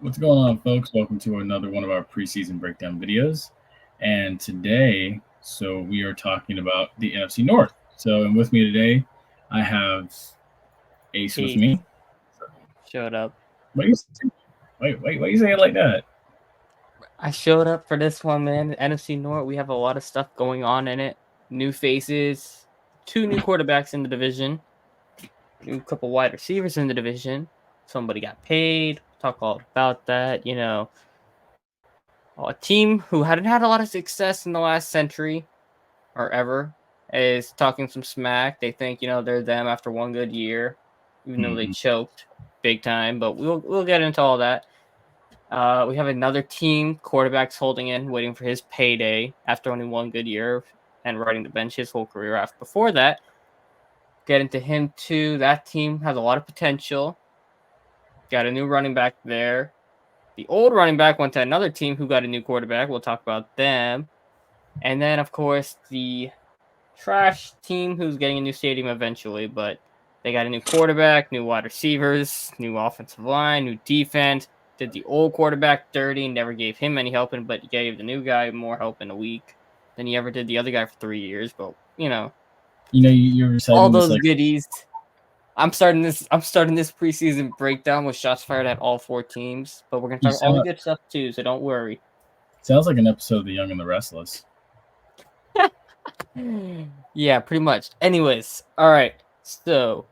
What's going on, folks? Welcome to another one of our preseason breakdown videos. And today, we are talking about the NFC North. And with me today, I have Ace with Pete me. showed up. Why you say, why you say it like that? I showed up for this one, man. NFC North, we have a lot of stuff going on in it. New faces, two new quarterbacks in the division, new couple wide receivers in the division. Somebody got paid. Talk all about that. A team who hadn't had a lot of success in the last century or ever is talking some smack. They think they're them after one good year, even though they choked big time. But we'll get into all that. We have another team, quarterbacks holding in, waiting for his payday after only one good year and riding the bench his whole career after. Before that, get into him too. That team has a lot of potential. Got a new running back there. The old running back went to another team who got a new quarterback. We'll talk about them. And then, of course, the trash team who's getting a new stadium eventually, but they got a new quarterback, new wide receivers, new offensive line, new defense. Did the old quarterback dirty, never gave him any help, but gave the new guy more help in a week than he ever did the other guy for 3 years. But You're all reciting this those like goodies. I'm starting this preseason breakdown with shots fired at all four teams, but we're gonna you talk all the sound. good stuff too, so don't worry. Sounds like an episode of The Young and the Restless. Yeah, pretty much. Anyways, all right. So,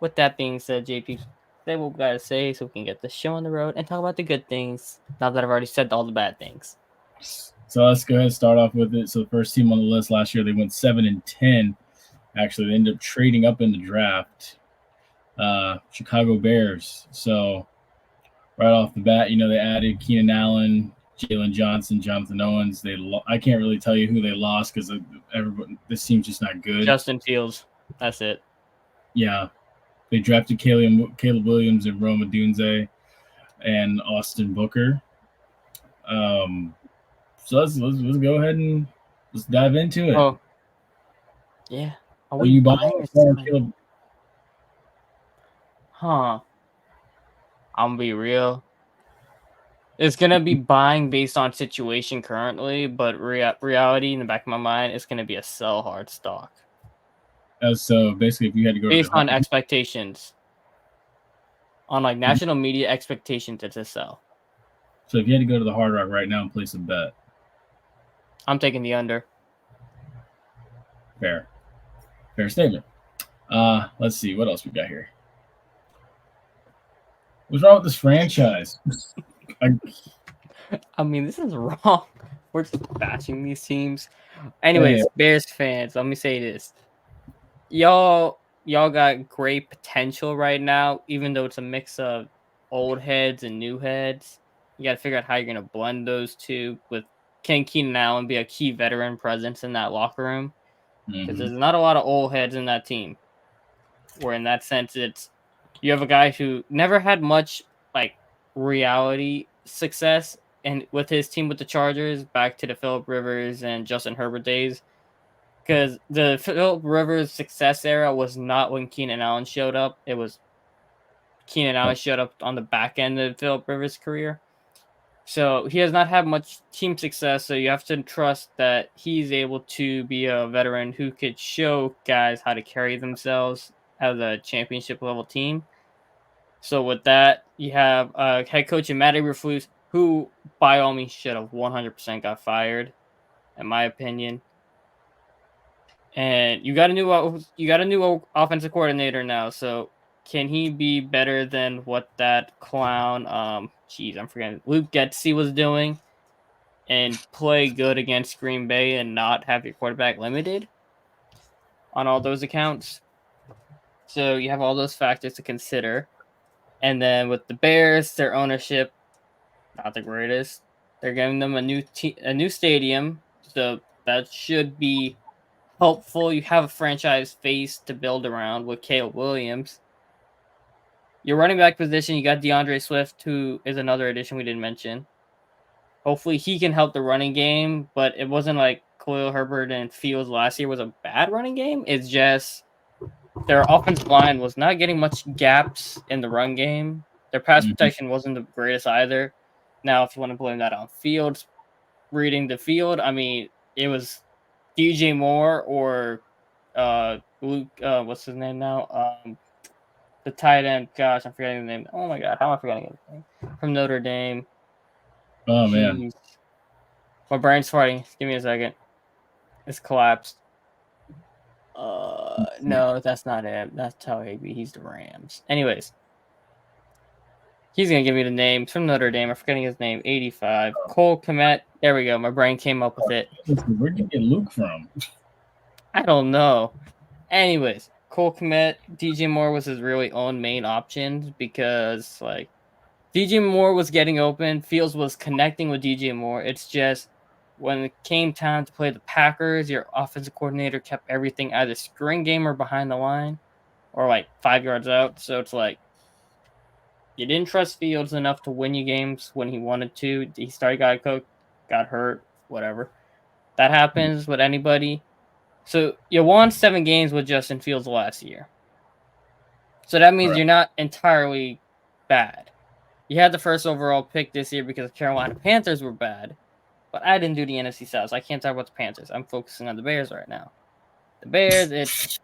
with that being said, JP, say what we gotta say so we can get the show on the road and talk about the good things. Now that I've already said all the bad things. So let's go ahead and start off with it. So the first team on the list last year, they went 7-10. Actually, they ended up trading up in the draft. Chicago Bears. So right off the bat, they added Keenan Allen, Jalen Johnson, Jonathan Owens. I can't really tell you who they lost because this team's just not good. Justin Fields. That's it. Yeah. They drafted Caleb Williams and Roma Dunze and Austin Booker. So let's go ahead and let's dive into it. Oh, yeah. Are you buying Caleb? Huh. I'm gonna be real. It's gonna be buying based on situation currently, but reality in the back of my mind is gonna be a sell hard stock. So basically, if you had to go based on expectations, on like national media expectations, it's a sell. So if you had to go to the Hard Rock right now and place a bet, I'm taking the under. Fair statement. Let's see what else we got here. What's wrong with this franchise? I mean, this is wrong. We're just bashing these teams. Anyways, Bears fans, let me say this. Y'all got great potential right now, even though it's a mix of old heads and new heads. You got to figure out how you're going to blend those two. Can Keenan Allen be a key veteran presence in that locker room? Because there's not a lot of old heads in that team. Where in that sense, you have a guy who never had much like reality success, and with his team with the Chargers, back to the Phillip Rivers and Justin Herbert days. Because the Phillip Rivers success era was not when Keenan Allen showed up. It was Keenan Allen showed up on the back end of Phillip Rivers' career. So he has not had much team success, so you have to trust that he's able to be a veteran who could show guys how to carry themselves as a championship level team. So with that, you have head coach Matt Eberflus, who by all means should have 100% got fired, in my opinion. And you got a new offensive coordinator now. So can he be better than what that clown? I'm forgetting. Luke Getsy was doing, and play good against Green Bay and not have your quarterback limited on all those accounts. So you have all those factors to consider. And then with the Bears, their ownership, not the greatest. They're giving them a new stadium, so that should be helpful. You have a franchise face to build around with Caleb Williams. Your running back position, you got DeAndre Swift, who is another addition we didn't mention. Hopefully he can help the running game, but it wasn't like Khalil Herbert and Fields last year was a bad running game. It's just their offensive line was not getting much gaps in the run game. Their pass protection wasn't the greatest either. Now, if you want to blame that on Fields reading the field, I mean, it was DJ Moore or Luke. What's his name now? The tight end. Gosh, I'm forgetting the name. Oh my god, how am I forgetting his name? From Notre Dame. Oh man, my brain's farting. Give me a second. It's collapsed. No, that's not him. That's Talhaby. He's the Rams. Anyways, he's gonna give me the name. It's from Notre Dame. I'm forgetting his name. 85. Cole Kmet. There we go. My brain came up with it. Where'd you get Luke from? I don't know. Anyways, Cole Kmet, DJ Moore was his really own main option because like DJ Moore was getting open. Fields was connecting with DJ Moore. It's just when it came time to play the Packers, your offensive coordinator kept everything either screen game or behind the line or like 5 yards out. So it's like you didn't trust Fields enough to win you games when he wanted to. He started got hurt, whatever. That happens with anybody. So you won 7 games with Justin Fields last year. So that means you're not entirely bad. You had the first overall pick this year because the Carolina Panthers were bad. But I didn't do the NFC South, so I can't talk about the Panthers. I'm focusing on the Bears right now. The Bears,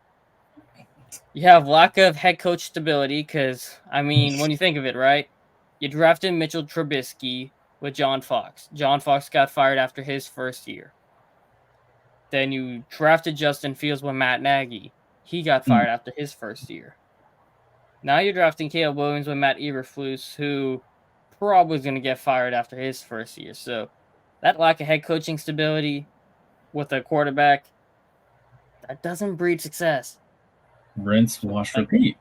you have lack of head coach stability because, I mean, when you think of it, right? You drafted Mitchell Trubisky with John Fox. John Fox got fired after his first year. Then you drafted Justin Fields with Matt Nagy. He got fired after his first year. Now you're drafting Caleb Williams with Matt Eberflus, who probably is going to get fired after his first year. So that lack of head coaching stability with a quarterback, that doesn't breed success. Rinse, wash, repeat.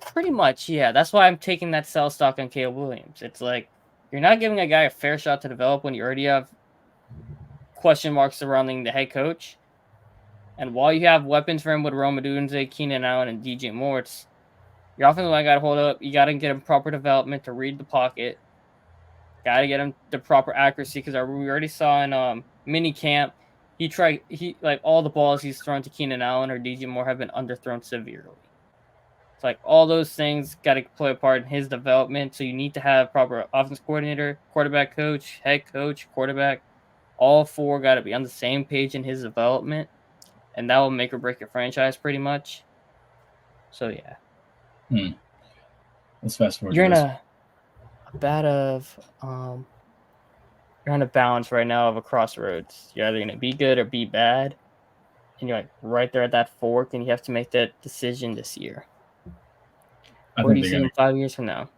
Pretty much, yeah. That's why I'm taking that sell stock on Caleb Williams. It's like you're not giving a guy a fair shot to develop when you already have question marks surrounding the head coach. And while you have weapons for him with Rome Odunze, Keenan Allen, and DJ Moore, it's your offensive line got to hold up. You got to get him proper development to read the pocket. Got to get him the proper accuracy because we already saw in mini camp he like all the balls he's thrown to Keenan Allen or DJ Moore have been underthrown severely. It's like all those things got to play a part in his development. So you need to have proper offense coordinator, quarterback coach, head coach, quarterback. All 4 got to be on the same page in his development, and that will make or break your franchise pretty much. So yeah. Let's fast forward. You're in a you're on a balance right now of a crossroads. You're either going to be good or be bad. And you're like right there at that fork, and you have to make that decision this year. Where do you see him 5 years from now?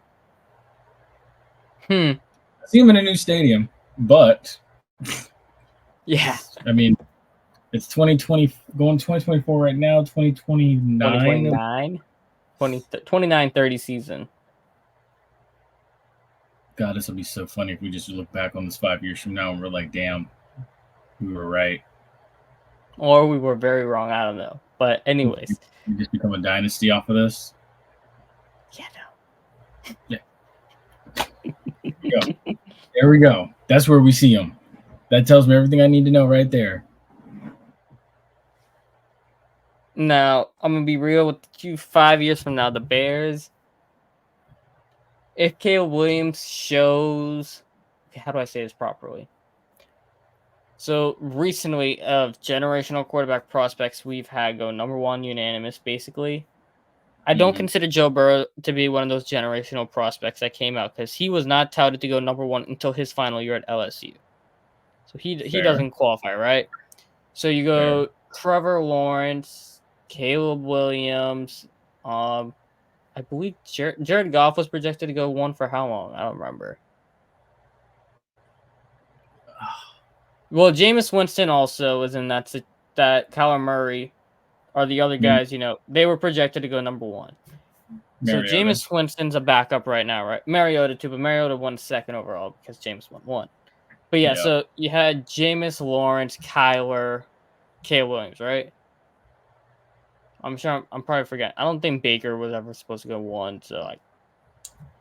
I see him in a new stadium, but yeah. I mean, it's 2020 going 2024 right now, 2029. 29-30 season. God, this will be so funny if we just look back on this 5 years from now and we're like, damn, we were right. Or we were very wrong. I don't know. But anyways. We just become a dynasty off of this? Yeah, no. Yeah. There we go. That's where we see him. That tells me everything I need to know right there. Now, I'm going to be real with you 5 years from now. The Bears, if Caleb Williams shows, how do I say this properly? So recently, of generational quarterback prospects we've had go number 1 unanimous, basically. I don't consider Joe Burrow to be one of those generational prospects that came out because he was not touted to go number 1 until his final year at LSU. So he doesn't qualify, right? So you go Trevor Lawrence, Caleb Williams, I believe Jared Goff was projected to go 1 for how long? I don't remember. Well, Jameis Winston also was in that Kyler Murray or the other guys, they were projected to go number 1. Mariota. So Jameis Winston's a backup right now, right? Mariota too, but Mariota won 2nd overall because Jameis won 1. But yeah, so you had Jameis, Lawrence, Kyler, Caleb Williams, right? I'm probably forgetting. I don't think Baker was ever supposed to go 1. So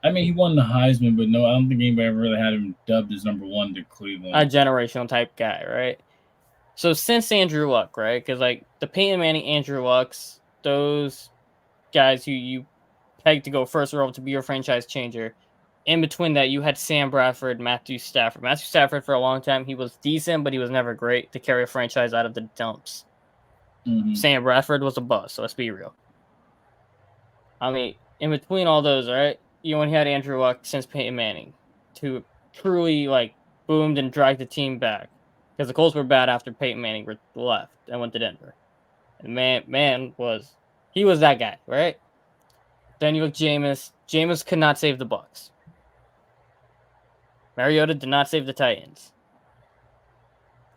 I mean, he won the Heisman, but no, I don't think anybody ever really had him dubbed as number 1 to Cleveland. A generational type guy, right? So since Andrew Luck, right? Because the Peyton Manning, Andrew Lucks, those guys who you pegged to go first overall to be your franchise changer, in between that, you had Sam Bradford, Matthew Stafford. Matthew Stafford, for a long time, he was decent, but he was never great to carry a franchise out of the dumps. Mm-hmm. Sam Bradford was a bust, so let's be real. I mean, in between all those, right, you only had Andrew Luck since Peyton Manning to truly, like, boomed and dragged the team back. Because the Colts were bad after Peyton Manning left and went to Denver. And he was that guy, right? Then you look Jameis. Jameis could not save the Bucs. Mariota did not save the Titans.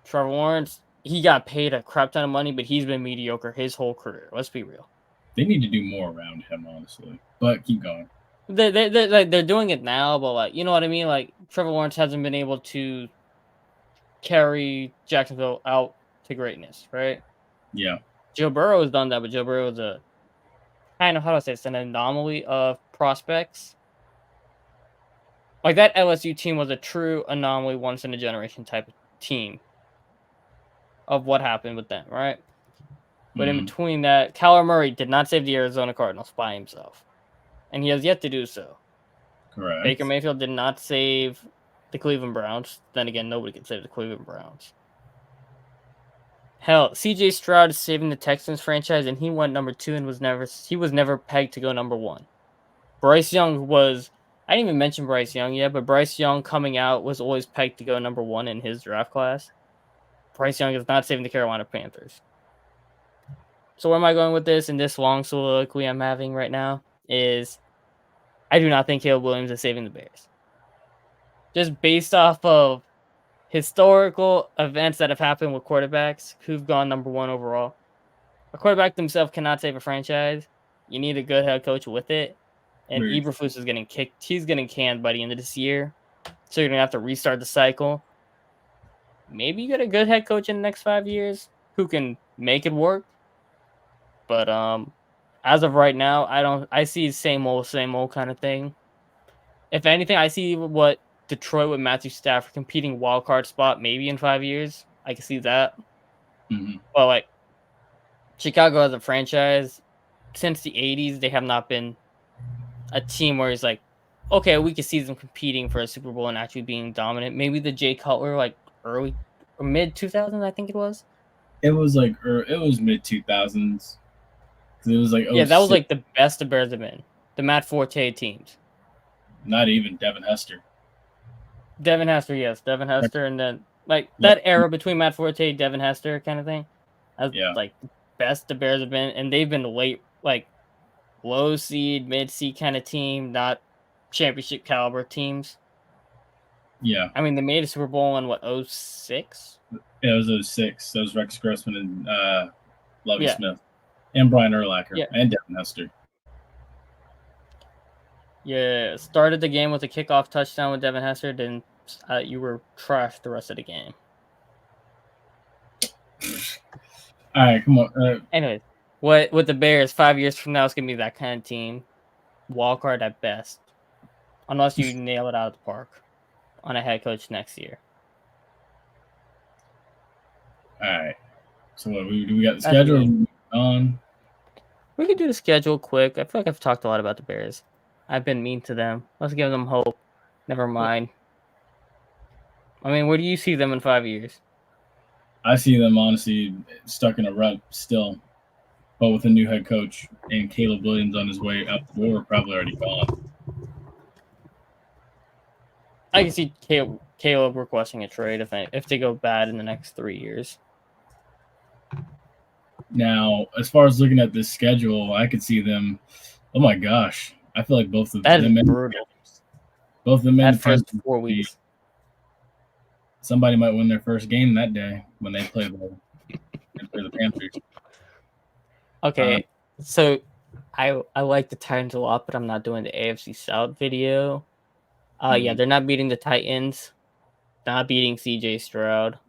Trevor Lawrence, he got paid a crap ton of money, but he's been mediocre his whole career. Let's be real. They need to do more around him, honestly. But keep going. They're doing it now, but like, you know what I mean? Like, Trevor Lawrence hasn't been able to carry Jacksonville out to greatness, right? Yeah. Joe Burrow has done that, but Joe Burrow is a kind of, how do I say it's an anomaly of prospects. Like, that LSU team was a true anomaly, once in a generation type of team of what happened with them, right? But in between that, Kyler Murray did not save the Arizona Cardinals by himself, and he has yet to do so. Correct. Baker Mayfield did not save the Cleveland Browns. Then again, nobody can save the Cleveland Browns. Hell, CJ Stroud is saving the Texans franchise, and he went number 2 and was never pegged to go number 1. Bryce Young was, I didn't even mention Bryce Young yet, but Bryce Young coming out was always pegged to go number 1 in his draft class. Bryce Young is not saving the Carolina Panthers. So where am I going with this? And this long soliloquy I'm having right now is, I do not think Caleb Williams is saving the Bears. Just based off of historical events that have happened with quarterbacks who've gone number 1 overall. A quarterback himself cannot save a franchise. You need a good head coach with it. And Eberflus is getting kicked. He's getting canned by the end of this year. So you're going to have to restart the cycle. Maybe you get a good head coach in the next 5 years who can make it work. But as of right now, I see same old kind of thing. If anything, I see what Detroit with Matthew Stafford competing wild card spot maybe in 5 years. I can see that. Mm-hmm. But like, Chicago as a franchise, since the 80s, they have not been a team where it's like, okay, we can see them competing for a Super Bowl and actually being dominant. Maybe the Jay Cutler, like early or mid 2000s, I think it was. It was like it was mid 2000s. It was like, yeah, that was like the best the Bears have been. The Matt Forte teams. Not even Devin Hester. Devin Hester, yes, Devin Hester, and then like that era between Matt Forte, Devin Hester, kind of thing. That's like the best the Bears have been, and they've been late, like low seed, mid seed kind of team, not championship caliber teams. Yeah, I mean they made a Super Bowl in what 06? Yeah, it was 06. That was Rex Grossman and Lovie Smith, and Brian Urlacher, and Devin Hester. Yeah, started the game with a kickoff touchdown with Devin Hester, then you were trashed the rest of the game. All right, come on. Anyways, what with the Bears 5 years from now, it's gonna be that kind of team, wild card at best, unless you nail it out of the park on a head coach next year. All right. So what do we got the schedule on? We could do the schedule quick. I feel like I've talked a lot about the Bears. I've been mean to them. Let's give them hope. Never mind. I mean, where do you see them in 5 years? I see them honestly stuck in a rut still, but with a new head coach and Caleb Williams on his way out the door, probably already gone. I can see Caleb requesting a trade if they go bad in the next 3 years. Now, as far as looking at this schedule, I could see them. Oh my gosh, I feel like both of them. Brutal. Both of them in the first 4 weeks. Somebody might win their first game that day when they play the Panthers. Okay, so I like the Titans a lot, but I'm not doing the AFC South video. Yeah, they're not beating the Titans. Not beating CJ Stroud.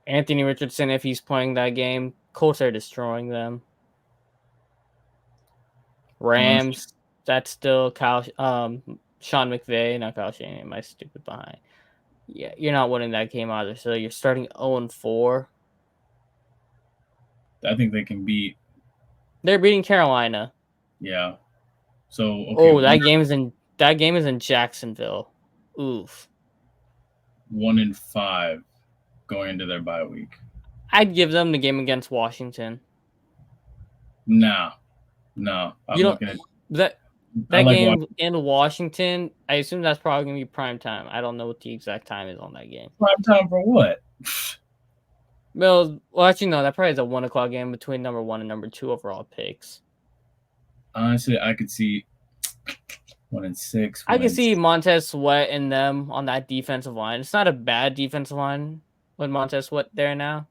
Anthony Richardson, if he's playing that game, Colts are destroying them. Rams, that's still Sean McVay, not Kyle Shanahan, my stupid behind. Yeah, you're not winning that game either, so you're starting 0-4. I think they can They're beating Carolina. Yeah. So okay. That game's in That game is in Jacksonville. Oof. 1-5 going into their bye week. I'd give them the game against Washington. No. I'm looking at that game in Washington. I assume that's probably gonna be prime time. I don't know what the exact time is on that game. Prime time for what? Well, actually, no. That probably is a 1 o'clock game between number 1 and number 2 overall picks. Honestly, I could see 1-6. I could see Montez Sweat and them on that defensive line. It's not a bad defensive line with Montez Sweat there now,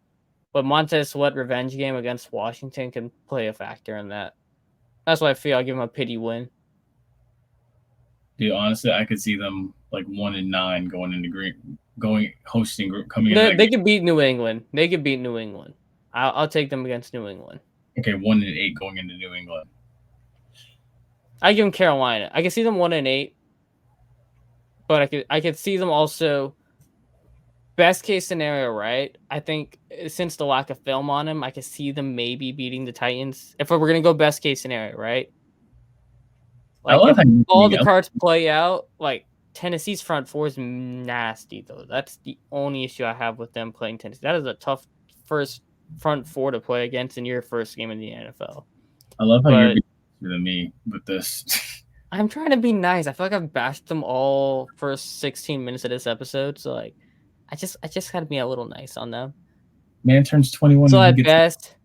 but Montez Sweat revenge game against Washington can play a factor in that. That's why I feel I'll give them a pity win. Dude, honestly, I could see them like 1-9 coming in. They could beat New England. I'll take them against New England. Okay, 1-8 going into New England. I give them Carolina. I can see them 1-8, but I could see them also. Best case scenario, right? I think since the lack of film on him, I could see them maybe beating the Titans. If we're gonna go best case scenario, right? Like if all the cards play out, like Tennessee's front four is nasty though. That's the only issue I have with them playing Tennessee. That is a tough first front four to play against in your first game in the NFL. I love how you're being nicer than me with this. I'm trying to be nice. I feel like I've bashed them all first 16 minutes of this episode, so like I just gotta be a little nice on them. Man turns 21. So at best,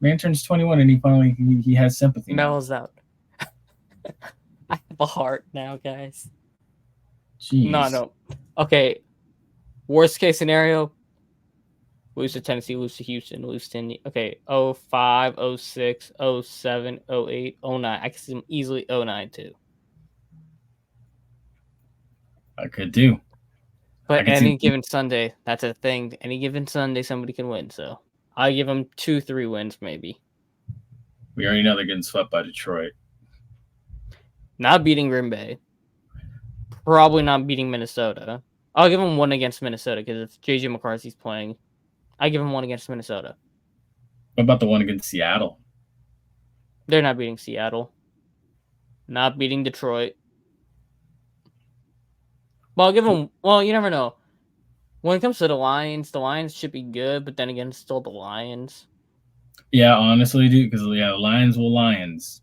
man turns 21 and he finally he has sympathy. Mellows out. I have a heart now, guys. Jeez. No. Okay. Worst case scenario: lose to Tennessee, lose to Houston, lose to okay. 05, 06, 07, 08, 09. I can see them easily 09 too. I could do. But any given Sunday, that's a thing. Any given Sunday, somebody can win. So I give them 2-3 wins, maybe. We already know they're getting swept by Detroit. Not beating Green Bay. Probably not beating Minnesota. I'll give them 1 against Minnesota because if JJ McCarthy's playing, I give them 1 against Minnesota. What about the one against Seattle? They're not beating Seattle. Not beating Detroit. Well, I'll give them. Well, you never know. When it comes to the Lions should be good, but then again, it's still the Lions. Yeah, honestly, dude, because the Lions will Lions.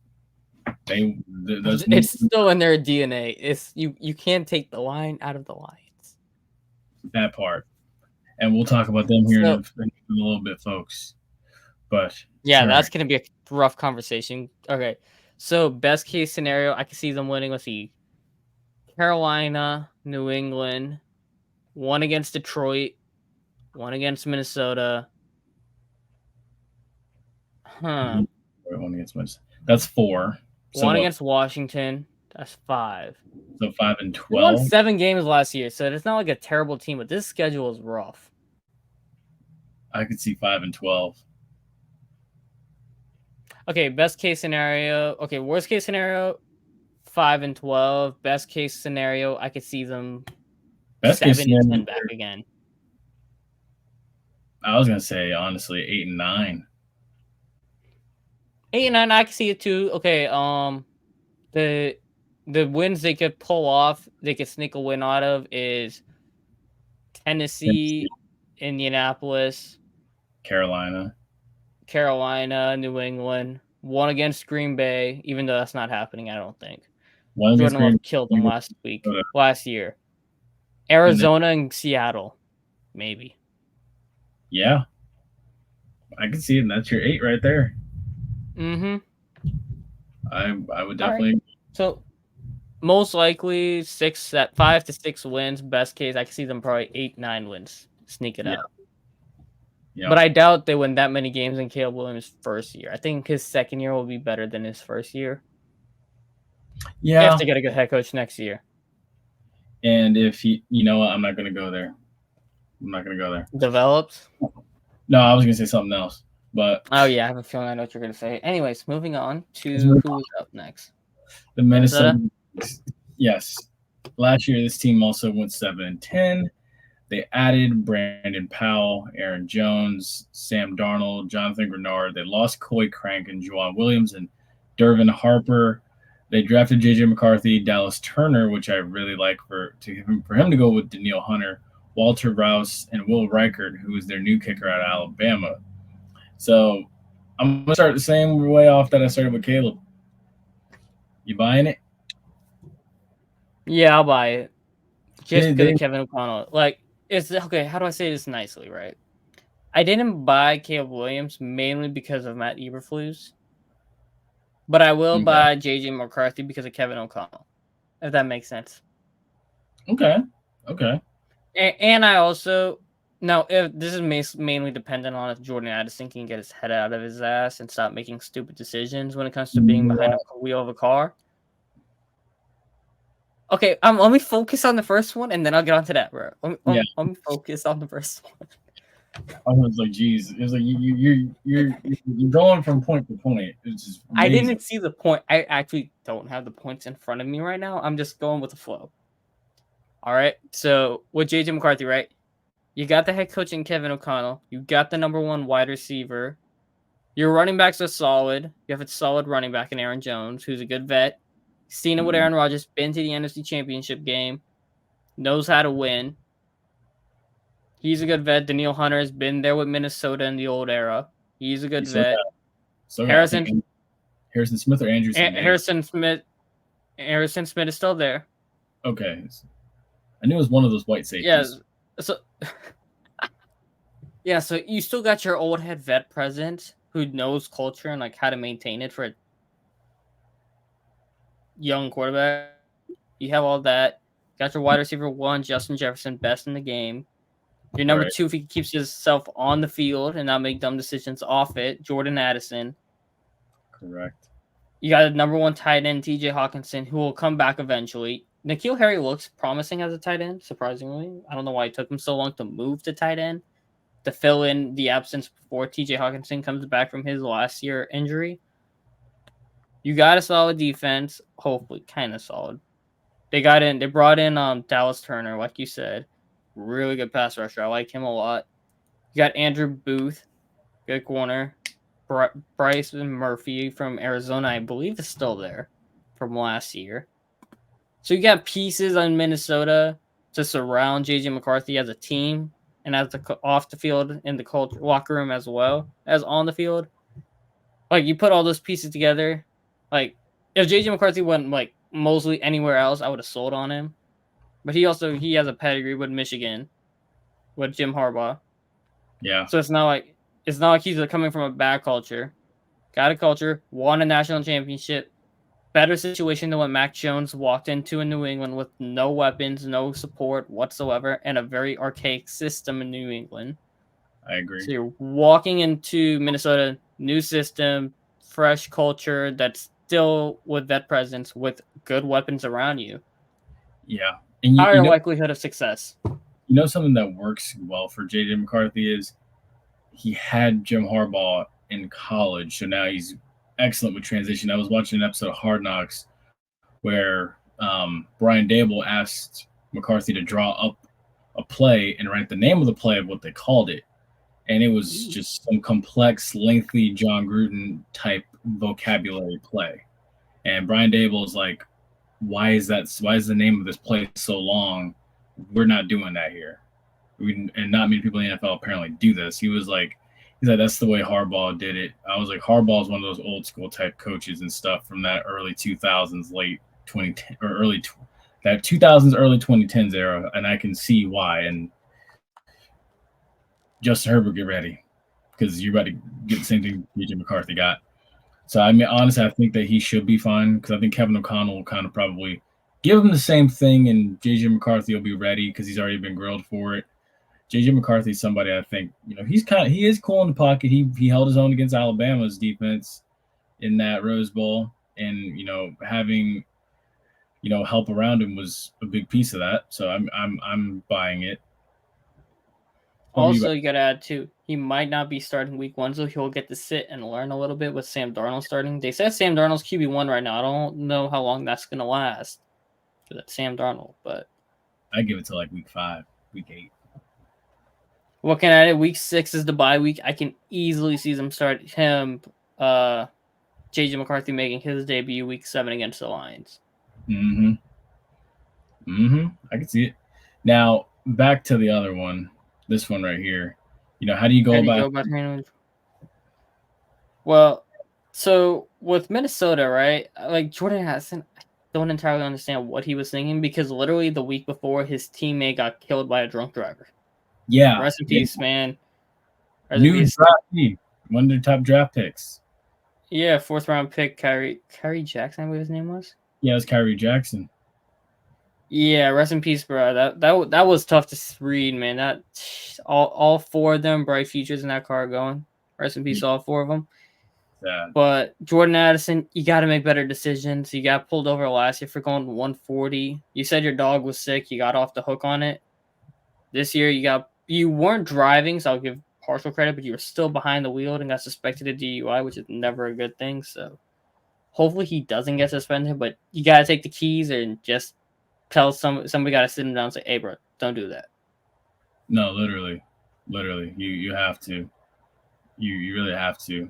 It's still in their DNA. It's you can't take the Lion out of the Lions. That part, and we'll talk about them here in a little bit, folks. But yeah, that's gonna be a rough conversation. Okay, so best case scenario, I can see them winning. Let's see. Carolina, New England, 1 against Detroit, 1 against Minnesota. 1 against Minnesota. That's 4. So 1 against Washington. That's 5. So 5-12. They won 7 games last year, so it's not like a terrible team, but this schedule is rough. I could see 5-12. Okay, best case scenario. Okay, worst case scenario. 5-12. Best case scenario, I could see them 7-10 back again. I was gonna say honestly 8-9. 8-9, I can see it too. Okay, the wins they could pull off, they could sneak a win out of is Tennessee, Indianapolis, Carolina, New England. 1 against Green Bay, even though that's not happening, I don't think. Jordan Love killed them last year. Arizona and Seattle, maybe. Yeah, I can see it. And that's your 8 right there. Mm-hmm. I would definitely. Right. So most likely 5 to 6 wins. Best case, I can see them probably 8-9 wins. Sneak it out. Yeah. But I doubt they win that many games in Caleb Williams' first year. I think his second year will be better than his first year. Yeah. They have to get a good head coach next year. And if you know what, I'm not going to go there. Develops? No, I was going to say something else. But oh, yeah, I have a feeling I know what you're going to say. Anyways, moving on to who's up next. The Minnesota. Yes. Last year, this team also went 7-10. They added Brandon Powell, Aaron Jones, Sam Darnold, Jonathan Grenard. They lost Coy Crank and Juwan Williams and Dervin Harper. They drafted J.J. McCarthy, Dallas Turner, which I really like for him to go with Daniil Hunter, Walter Rouse, and Will Reichert, who is their new kicker out of Alabama. So I'm gonna start the same way off that I started with Caleb. You buying it? Yeah, I'll buy it. Just because of Kevin O'Connell. Like, it's okay. How do I say this nicely, right? I didn't buy Caleb Williams mainly because of Matt Eberflus, but I will buy JJ McCarthy because of Kevin O'Connell, if that makes sense. Okay. And I also now if this is mainly dependent on if Jordan Addison can get his head out of his ass and stop making stupid decisions when it comes to being behind a wheel of a car. Okay, let me focus on the first one, and then I'll get onto that, bro. Let me focus on the first one. I was like, geez, it was like you're going from point to point. It's just amazing. I didn't see the point. I actually don't have the points in front of me right now. I'm just going with the flow. All right. So with JJ McCarthy, right? You got the head coach in Kevin O'Connell. You got the number one wide receiver. Your running backs are solid. You have a solid running back in Aaron Jones, who's a good vet. Seen it with Aaron Rodgers, been to the NFC Championship game, knows how to win. He's a good vet. Daniil Hunter has been there with Minnesota in the old era. He's a good vet. Harrison Smith or Andrew Smith? Harrison Smith is still there. Okay. I knew it was one of those white safeties. Yeah, so you still got your old head vet present who knows culture and like how to maintain it for a young quarterback. You have all that. Got your wide receiver 1, Justin Jefferson, best in the game. Your number 2, if he keeps himself on the field and not make dumb decisions off it, Jordan Addison. Correct. You got a number 1 tight end, TJ Hawkinson, who will come back eventually. N'Keal Harry looks promising as a tight end, surprisingly. I don't know why it took him so long to move to tight end, to fill in the absence before TJ Hawkinson comes back from his last year injury. You got a solid defense, hopefully, kind of solid. They brought in Dallas Turner, like you said. Really good pass rusher. I like him a lot. You got Andrew Booth, good corner. Bryson Murphy from Arizona, I believe, is still there from last year. So you got pieces on Minnesota to surround JJ McCarthy as a team and as off the field in the locker room as well as on the field. Like, you put all those pieces together. Like, if JJ McCarthy went like Mosley anywhere else, I would have sold on him. But he has a pedigree with Michigan, with Jim Harbaugh. Yeah. So it's not like he's coming from a bad culture. Got a culture, won a national championship, better situation than what Mac Jones walked into in New England with no weapons, no support whatsoever, and a very archaic system in New England. I agree. So you're walking into Minnesota, new system, fresh culture that's still with vet presence, with good weapons around you. Yeah. And higher likelihood of success. You know, something that works well for J.J. McCarthy is he had Jim Harbaugh in college, so now he's excellent with transition. I was watching an episode of Hard Knocks where Brian Dable asked McCarthy to draw up a play and write the name of the play of what they called it. And it was just some complex, lengthy John Gruden type vocabulary play. And Brian Dable is like, why is the name of this play so long? We're not doing that here. And not many people in the NFL apparently do this. He's like, that's the way Harbaugh did it. I was like, Harbaugh is one of those old school type coaches and stuff from that early 2000s, late 2010 or that 2000s, early 2010s era. And I can see why. And Justin Herbert, get ready, because you're about to get the same thing J.J. McCarthy got. So, I mean, honestly, I think that he should be fine, because I think Kevin O'Connell will kind of probably give him the same thing, and J.J. McCarthy will be ready because he's already been grilled for it. J.J. McCarthy is somebody I think, he is cool in the pocket. He held his own against Alabama's defense in that Rose Bowl, and, having, help around him was a big piece of that. So I'm buying it. Also, you got to add, too, he might not be starting week 1, so he'll get to sit and learn a little bit with Sam Darnold starting. They said Sam Darnold's QB1 right now. I don't know how long that's going to last for that Sam Darnold, but I give it to like week 5, week 8. Looking at it, week 6 is the bye week. I can easily see them start him JJ McCarthy making his debut week 7 against the Lions. I can see it. Now back to the other one. This one right here. How do you go about? Well, so with Minnesota, right? Like Jordan Addison, I don't entirely understand what he was thinking because literally the week before, his teammate got killed by a drunk driver. Yeah. Rest in peace, man. New draft team. One of their top draft picks. Yeah, 4th round pick, Kyrie Jackson, what his name was? Yeah, it was Kyrie Jackson. Yeah, rest in peace, bro. That was tough to read, man. That all 4 of them, bright futures in that car going. Rest in peace, all 4 of them. Sad. But Jordan Addison, you got to make better decisions. You got pulled over last year for going 140. You said your dog was sick. You got off the hook on it. This year, you weren't driving, so I'll give partial credit, but you were still behind the wheel and got suspected of DUI, which is never a good thing. So hopefully he doesn't get suspended. But you got to take the keys and just tell somebody got to sit him down and say, "Hey, bro, don't do that." No, literally, you have to. You really have to.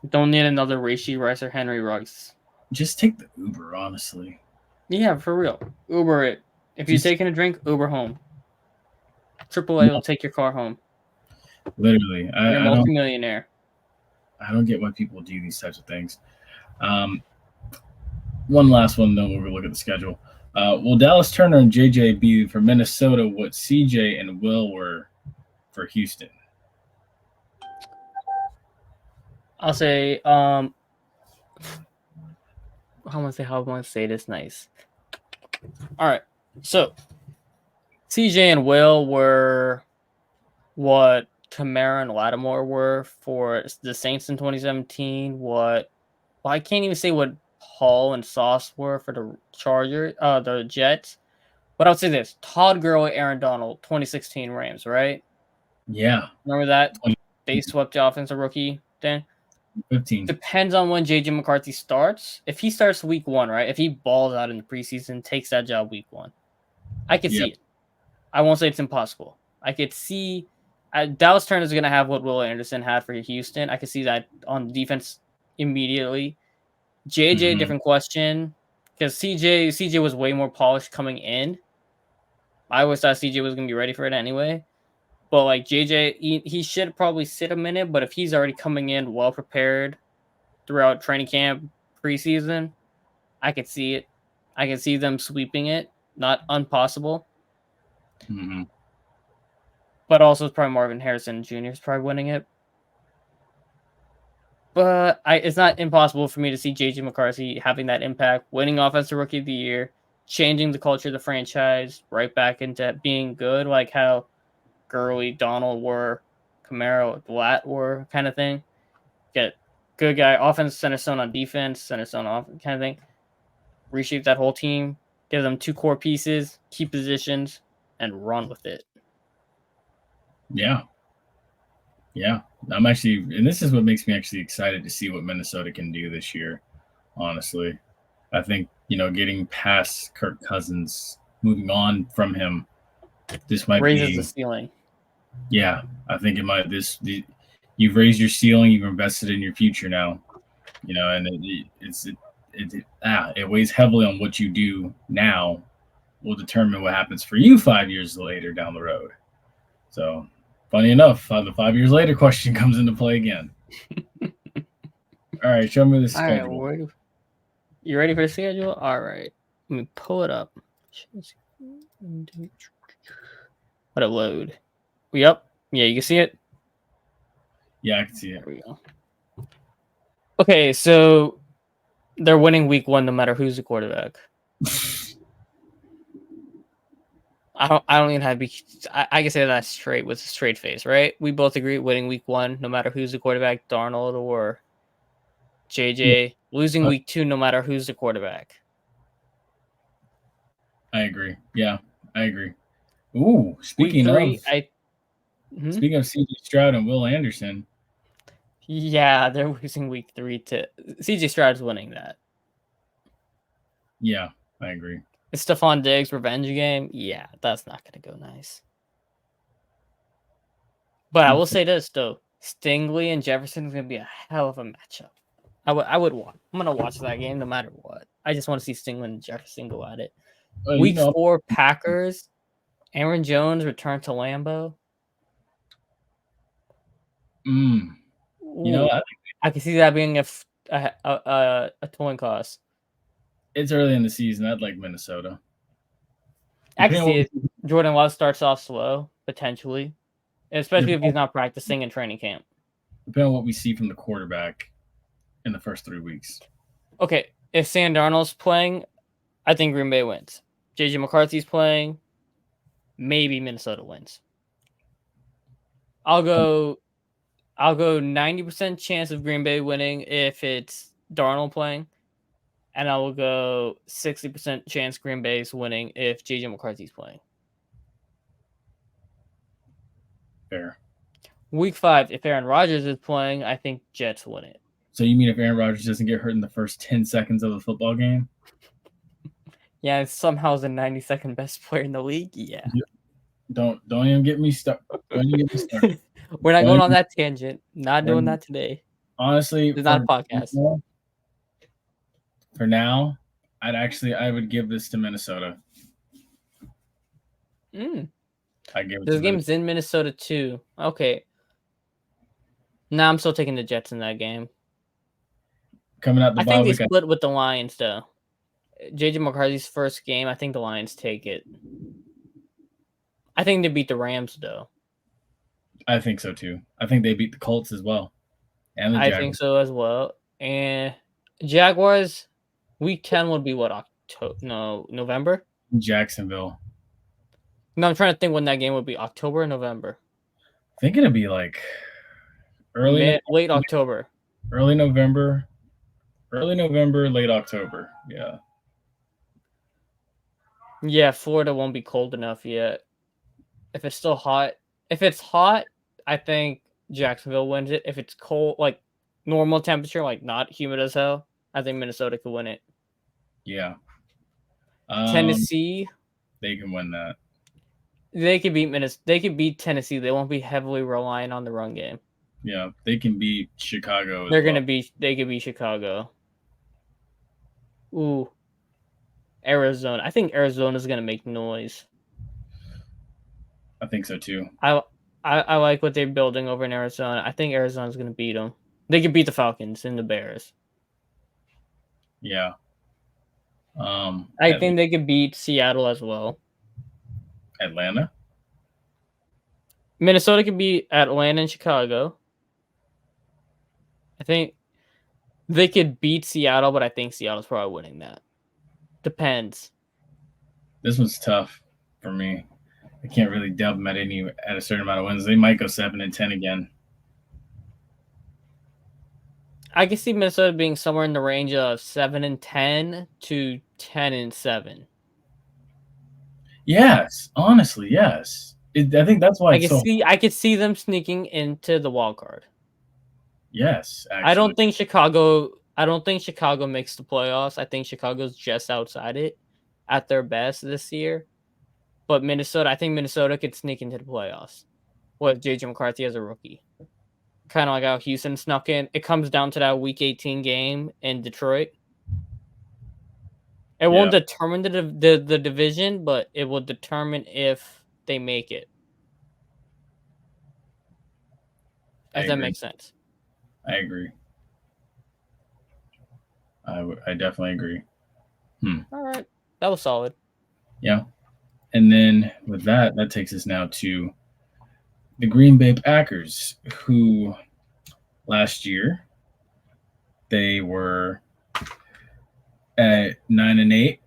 Don't need another Rashee Rice or Henry Ruggs. Just take the Uber, honestly. Yeah, for real. Uber it. If you're taking a drink, Uber home. AAA will take your car home. Literally, you're a multimillionaire. I don't get why people do these types of things. One last one, then we'll look at the schedule. Will Dallas Turner and JJ be for Minnesota what CJ and Will were for Houston? I'll say, how am I going to say this nice? All right. So, CJ and Will were what Kamara and Lattimore were for the Saints in 2017. I can't even say what Hall and Sauce were for the Jets. But I would say this: Todd Gurley, Aaron Donald, 2016 Rams, right? Yeah. Remember that? They swept the offensive rookie then? 15. Depends on when JJ McCarthy starts. If he starts week 1, right? If he balls out in the preseason, takes that job week 1, I could see it. I won't say it's impossible. I could see Dallas Turner is going to have what Will Anderson had for Houston. I could see that on defense immediately. JJ, different question, because CJ was way more polished coming in. I always thought CJ was going to be ready for it anyway. But like JJ, he should probably sit a minute. But if he's already coming in well prepared throughout training camp, preseason, I could see it. I can see them sweeping it. Not impossible. But also, it's probably Marvin Harrison Jr. is probably winning it. But it's not impossible for me to see JJ McCarthy having that impact, winning Offensive Rookie of the Year, changing the culture of the franchise right back into being good, like how Gurley, Donald were, Kamara, Blatt were, kind of thing. Get good guy, offense, center stone on defense, center stone off, kind of thing. Reshape that whole team, give them 2 core pieces, key positions, and run with it. Yeah. I'm actually, and this is what makes me actually excited to see what Minnesota can do this year. Honestly, I think getting past Kirk Cousins, moving on from him, this might raises the ceiling. Yeah, I think it might. You've raised your ceiling. You've invested in your future now. And it weighs heavily on what you do now. Will determine what happens for you 5 years later down the road. So, funny enough, the 5 years later question comes into play again. All right, show me the schedule. Right, you ready for the schedule? All right, let me pull it up. Let it load. Yep. Yeah, you can see it? Yeah, I can see it. There we go. Okay, so they're winning week 1 no matter who's the quarterback. I don't even have to be. I can say that straight with a straight face, right? We both agree winning week 1 no matter who's the quarterback, Darnold or JJ. Yeah. Losing week 2 no matter who's the quarterback. I agree. Yeah, I agree. Ooh, speaking of CJ Stroud and Will Anderson. Yeah, they're losing week 3 to CJ Stroud's winning that. Yeah, I agree. It's Stephon Diggs' revenge game. Yeah, that's not going to go nice. But I will say this, though. Stingley and Jefferson is going to be a hell of a matchup. I would watch. I'm gonna watch that game no matter what. I just want to see Stingland and Jefferson go at it. Well, Week 4 Packers. Aaron Jones returned to Lambeau. I can see that being a coin cost. It's early in the season. I'd like Minnesota. I can see it. Jordan Love starts off slow, potentially, especially if he's not practicing in training camp. Depending on what we see from the quarterback in the first 3 weeks. Okay, if Sam Darnold's playing, I think Green Bay wins. JJ McCarthy's playing, maybe Minnesota wins. I'll go 90% chance of Green Bay winning if it's Darnold playing, and I will go 60% chance Green Bay's winning if JJ McCarthy's playing. Fair. Week 5, if Aaron Rodgers is playing, I think Jets win it. So you mean if Aaron Rodgers doesn't get hurt in the first 10 seconds of the football game? Yeah, somehow is the 92nd best player in the league. Yeah. Don't even get me stuck. We're not going on that tangent. Not doing that today. Honestly, it's not a podcast. For now, I would give this to Minnesota. I give it. This game's in Minnesota too. Okay. Nah, I'm still taking the Jets in that game. Coming out the bye week, they split with the Lions though. JJ McCarthy's first game, I think the Lions take it. I think they beat the Rams though. I think so too. I think they beat the Colts as well. And the Jaguars. I think so as well. And Jaguars, week 10 would be what, November? Jacksonville. No, I'm trying to think when that game would be. October or November? I think it'd be like late October. Early November, late October. Yeah. Yeah, Florida won't be cold enough yet. If it's still hot, I think Jacksonville wins it. If it's cold, like normal temperature, like not humid as hell, I think Minnesota could win it. Yeah. Tennessee, they can win that. They could beat They could beat Tennessee. They won't be heavily reliant on the run game. Yeah, they can beat Chicago. They could beat Chicago. Ooh. Arizona. I think Arizona's gonna make noise. I think so too. I like what they're building over in Arizona. I think Arizona's gonna beat them. They could beat the Falcons and the Bears. Yeah. I think they could beat Seattle as well. Atlanta. Minnesota could beat Atlanta and Chicago. I think they could beat Seattle, but I think Seattle's probably winning that. Depends. This one's tough for me. I can't really dub them at a certain amount of wins. They might go 7-10 again. I can see Minnesota being somewhere in the range of 7-10 to 10-7. Yes, honestly, yes. I think that's why I could see them sneaking into the wild card. Yes, actually. I don't think Chicago makes the playoffs. I think Chicago's just outside it at their best this year. But I think Minnesota could sneak into the playoffs with JJ McCarthy as a rookie. Kind of like how Houston snuck in. It comes down to that Week 18 game in Detroit. It won't determine the division, but it will determine if they make it. If that makes sense. I agree. I definitely agree. All right. That was solid. Yeah. And then with that takes us now to the Green Bay Packers, who last year they were at 9-8.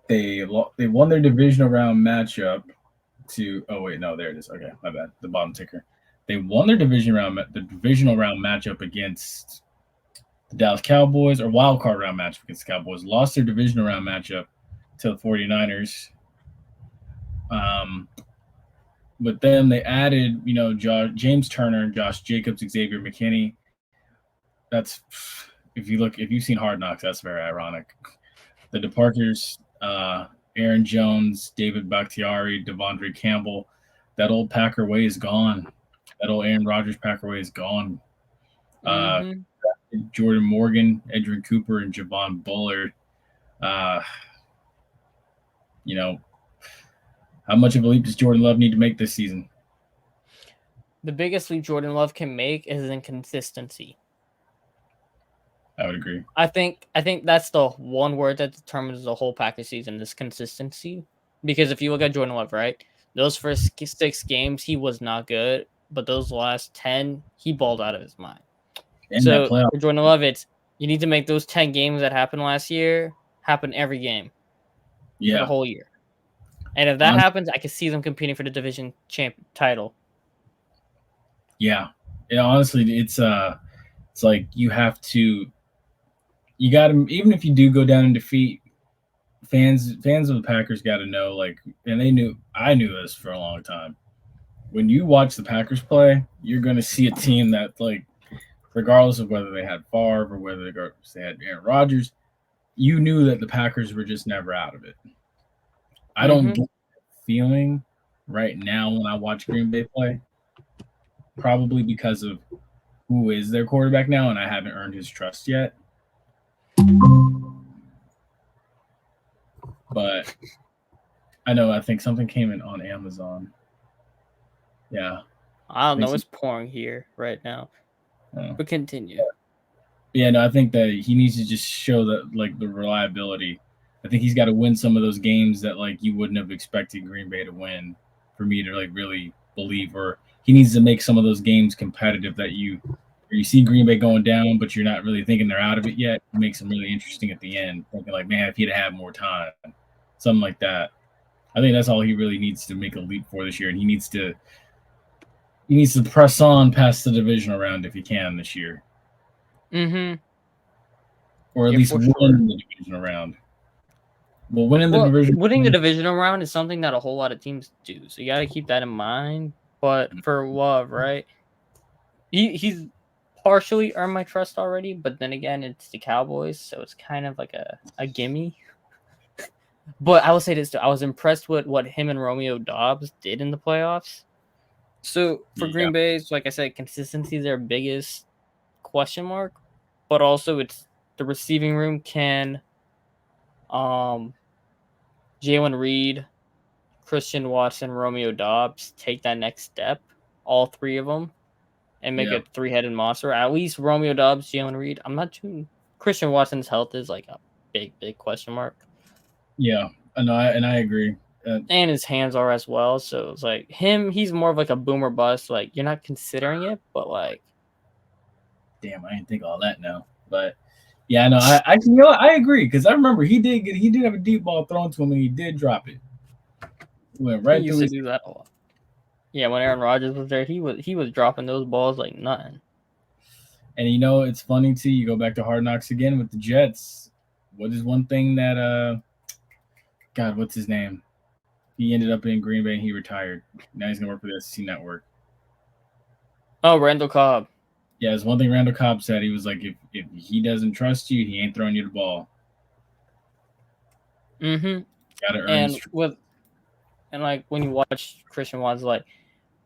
They won their divisional round matchup to. Oh wait, no, there it is. Okay, my bad. The bottom ticker. They won their divisional round matchup against the Dallas Cowboys, or wild card round matchup against the Cowboys. Lost their divisional round matchup to the 49ers. But then they added, James Turner, Josh Jacobs, Xavier McKinney. That's, if you've seen Hard Knocks, that's very ironic. The departures, Aaron Jones, David Bakhtiari, Devondre Campbell. That old Packer way is gone. That old Aaron Rodgers Packer way is gone. Jordan Morgan, Edrin Cooper, and Javon Bullard. You know, how much of a leap does Jordan Love need to make this season? The biggest leap Jordan Love can make is inconsistency. I would agree. I think that's the one word that determines the whole Packers season is consistency. Because if you look at Jordan Love, right, those first 6 games he was not good, but those last 10 he balled out of his mind. And that So playoff. for Jordan Love, it's you need to make those 10 games that happened last year happen every game for the whole year. And if that happens, I can see them competing for the division champ title. Yeah. Honestly, it's like you got to, even if you do go down in defeat, fans of the Packers got to know, like, and I knew this for a long time. When you watch the Packers play, you're going to see a team that, like, regardless of whether they had Favre or whether they had Aaron Rodgers, you knew that the Packers were just never out of it. I don't get that feeling right now when I watch Green Bay play, probably because of who is their quarterback now, and I haven't earned his trust yet. But I think something came in on Amazon. Yeah. I don't know. It's pouring here right now. But continue. Yeah, no, I think that he needs to just show that, like, the reliability. I think he's got to win some of those games that, like, you wouldn't have expected Green Bay to win for me to, like, really believe. Or he needs to make some of those games competitive that you see Green Bay going down, but you're not really thinking they're out of it yet. It makes them really interesting at the end. Thinking, like, man, if he'd had more time, something like that. I think that's all he really needs to make a leap for this year, and he needs to press on past the divisional round if he can this year. Or at least win the divisional round. Well, winning the divisional round is something that a whole lot of teams do, so you got to keep that in mind. But for Love, right, he's partially earned my trust already, but then again, it's the Cowboys, so it's kind of like a gimme. But I will say this too: I was impressed with what him and Romeo Doubs did in the playoffs. So for Green Bay, like I said, consistency is their biggest question mark, but also it's the receiving room can Jalen Reed, Christian Watson, Romeo Doubs take that next step, all 3 of them, and make a 3-headed monster. At least Romeo Doubs, Jalen Reed. I'm not too. Christian Watson's health is like a big question mark. Yeah, I know, and I agree. And his hands are as well. So it's like he's more of like a boomer bust. Like you're not considering it, but like, damn, I didn't think all that now. But yeah, no, I agree because I remember he did have a deep ball thrown to him and he did drop it. Went right through. He used to do that a lot. Yeah, when Aaron Rodgers was there, he was dropping those balls like nothing. And it's funny too. You go back to Hard Knocks again with the Jets. What is one thing that God, what's his name? He ended up in Green Bay and he retired. Now he's gonna work for the SEC Network. Oh, Randall Cobb. Yeah, it's one thing Randall Cobb said. He was like, if he doesn't trust you, he ain't throwing you the ball. Gotta earn and like when you watch Christian Watson, like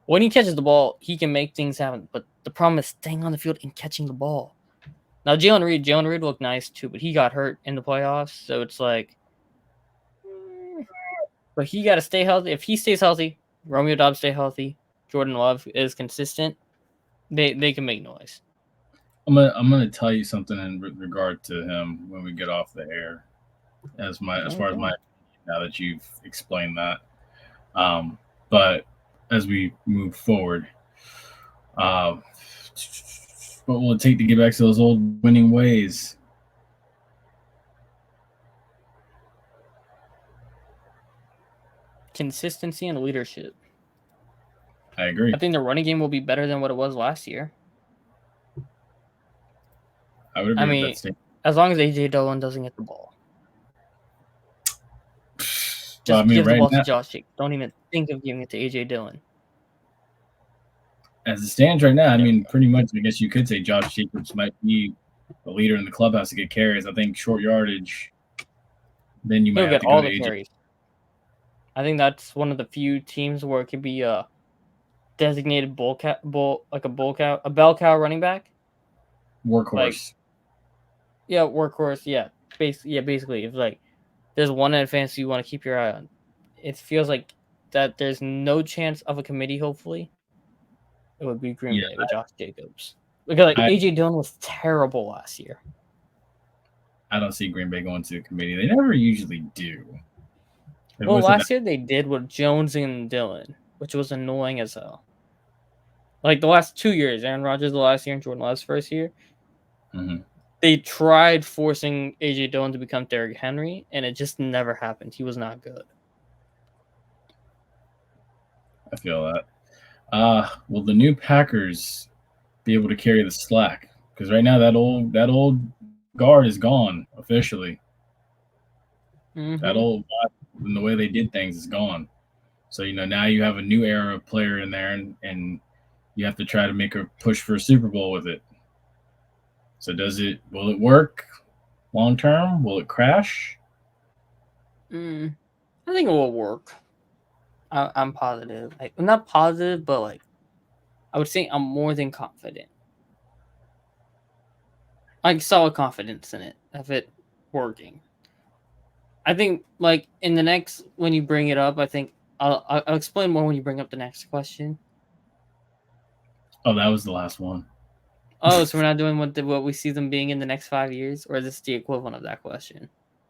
when he catches the ball, he can make things happen. But the problem is staying on the field and catching the ball. Now Jalen Reed looked nice too, but he got hurt in the playoffs, so it's like. But he got to stay healthy. If he stays healthy, Romeo Doubs stay healthy, Jordan Love is consistent, they can make noise. I'm gonna tell you something in regard to him when we get off the air, as far as my now that you've explained that. But as we move forward, what will it take to get back to those old winning ways? Consistency and leadership. I agree. I think the running game will be better than what it was last year. I would agree with that statement. As long as AJ Dillon doesn't get the ball. Just give the ball to Josh Jacobs. Don't even think of giving it to AJ Dillon. As it stands right now, I mean, pretty much, I guess you could say Josh Jacobs might be the leader in the clubhouse to get carries. I think short yardage, then you might have to go to AJ. Carries. I think that's one of the few teams where it could be a designated a bell cow running back. Workhorse. Yeah, workhorse. Yeah, basically, if like there's one in advance you want to keep your eye on, it feels like that there's no chance of a committee. Hopefully, it would be Green Bay with Josh Jacobs. Because like AJ Dillon was terrible last year. I don't see Green Bay going to the committee. They never usually do. Well, last year they did with Jones and Dillon, which was annoying as hell. Like the last 2 years, Aaron Rodgers the last year and Jordan Love's first year, they tried forcing AJ Dillon to become Derrick Henry, and it just never happened. He was not good. I feel that. Will the new Packers be able to carry the slack? Because right now that old guard is gone officially. That old and the way they did things is gone. So now you have a new era of player in there, and you have to try to make a push for a Super Bowl with it. So will it work long term? Will it crash? I think it will work. I'm positive. Like, I'm not positive, but like I would say I'm more than confident. Like solid confidence in it of it working. I think like in the next when you bring it up, I think I'll explain more when you bring up the next question. Oh, that was the last one. Oh, so we're not doing what we see them being in the next 5 years, or is this the equivalent of that question?